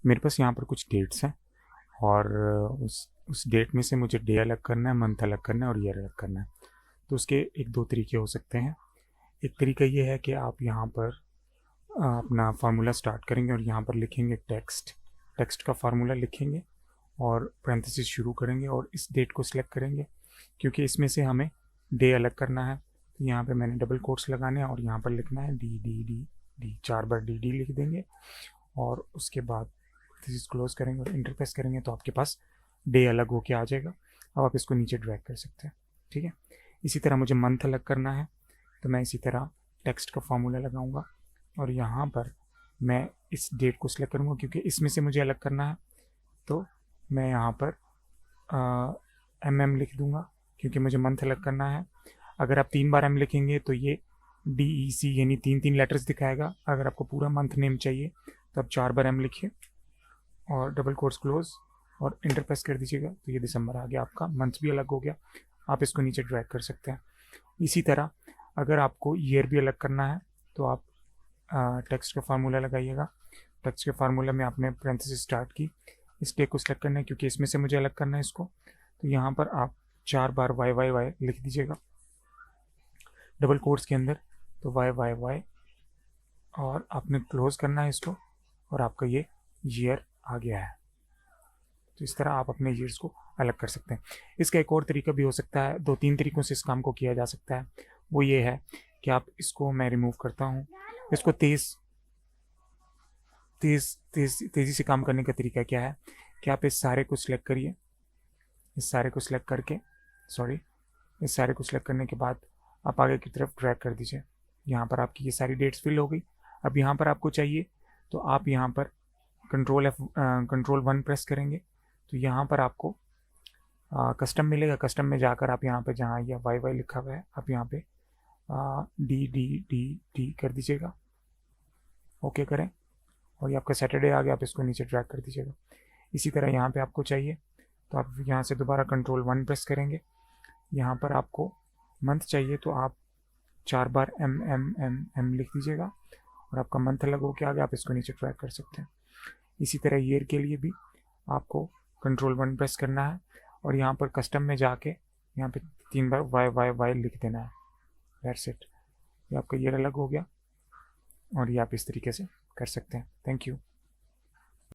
मेरे पास यहाँ पर कुछ डेट्स हैं और उस डेट में से मुझे डे अलग करना है, मंथ अलग करना है और ईयर अलग करना है। तो उसके एक दो तरीके हो सकते हैं। एक तरीका ये है कि आप यहाँ पर अपना फार्मूला स्टार्ट करेंगे और यहाँ पर लिखेंगे टेक्स्ट का फार्मूला लिखेंगे और पैरेंथेसिस शुरू करेंगे और इस डेट को सिलेक्ट करेंगे क्योंकि इसमें से हमें डे अलग करना है। तो यहाँ पे मैंने डबल कोट्स लगाने हैं और यहाँ पर लिखना है डी डी डी डी, 4 बार डी डी लिख देंगे और उसके बाद पैरेंथेसिस क्लोज करेंगे और इंटर प्रेस करेंगे तो आपके पास डे अलग होके आ जाएगा। अब आप इसको नीचे ड्रैग कर सकते हैं, ठीक है। इसी तरह मुझे मंथ अलग करना है तो मैं इसी तरह टेक्स्ट का फार्मूला लगाऊंगा और यहाँ पर मैं इस डेट को सिलेक्ट करूँगा क्योंकि इसमें से मुझे अलग करना है। तो मैं यहाँ पर लिख दूँगा क्योंकि मुझे मंथ अलग करना है। अगर आप 3 बार एम लिखेंगे तो ये DEC यानी 3 लेटर्स दिखाएगा। अगर आपको पूरा मंथ नेम चाहिए तो आप 4 बार एम लिखिए और डबल कोट्स क्लोज और इंटर प्रेस कर दीजिएगा तो ये दिसंबर आ गया, आपका मंथ भी अलग हो गया। आप इसको नीचे ड्रैग कर सकते हैं। इसी तरह अगर आपको ईयर भी अलग करना है तो आप टेक्स्ट का फार्मूला लगाइएगा। टेक्स्ट के फार्मूला में आपने पैरेंथेसिस स्टार्ट की, इस डे को सिलेक्ट करना है क्योंकि इसमें से मुझे अलग करना है इसको। तो यहाँ पर आप 4 बार वाई वाई वाई लिख दीजिएगा डबल कोट्स के अंदर, तो वाई वाई वाई और आपने क्लोज करना है इसको और आपका ये ईयर आ गया है। तो इस तरह आप अपने ईयर्स को अलग कर सकते हैं। इसका एक और तरीका भी हो सकता है, 2-3 तरीकों से इस काम को किया जा सकता है। वो ये है कि आप इसको, मैं रिमूव करता हूँ इसको, तेज़ी से काम करने का तरीका क्या है कि आप इस सारे को सिलेक्ट करिए, इस सारे को सिलेक्ट करने के बाद आप आगे की तरफ ड्रैग कर दीजिए। यहाँ पर आपकी ये सारी डेट्स फिल हो गई। अब यहाँ पर आपको चाहिए तो आप यहाँ पर कंट्रोल 1 प्रेस करेंगे तो यहाँ पर आपको कस्टम मिलेगा। कस्टम में जाकर आप यहाँ पे जहाँ यह वाई वाई लिखा हुआ है आप यहाँ पे डी डी डी डी कर दीजिएगा, ओके करें और ये आपका सैटरडे आ गया। आप इसको नीचे ड्रैग कर दीजिएगा। इसी तरह यहाँ पे आपको चाहिए तो आप यहाँ से दोबारा कंट्रोल 1 प्रेस करेंगे। यहाँ पर आपको मंथ चाहिए तो आप 4 बार एम एम एम एम लिख दीजिएगा और आपका मंथ अलग होकर आ गया। आप इसको नीचे ट्रैक कर सकते हैं। इसी तरह ईयर के लिए भी आपको कंट्रोल 1 प्रेस करना है और यहाँ पर कस्टम में जाके यहाँ पे 3 बार वाई वाई वाई लिख देना है। दैट्स इट, ये आपका ईयर अलग हो गया और ये आप इस तरीके से कर सकते हैं। Thank you.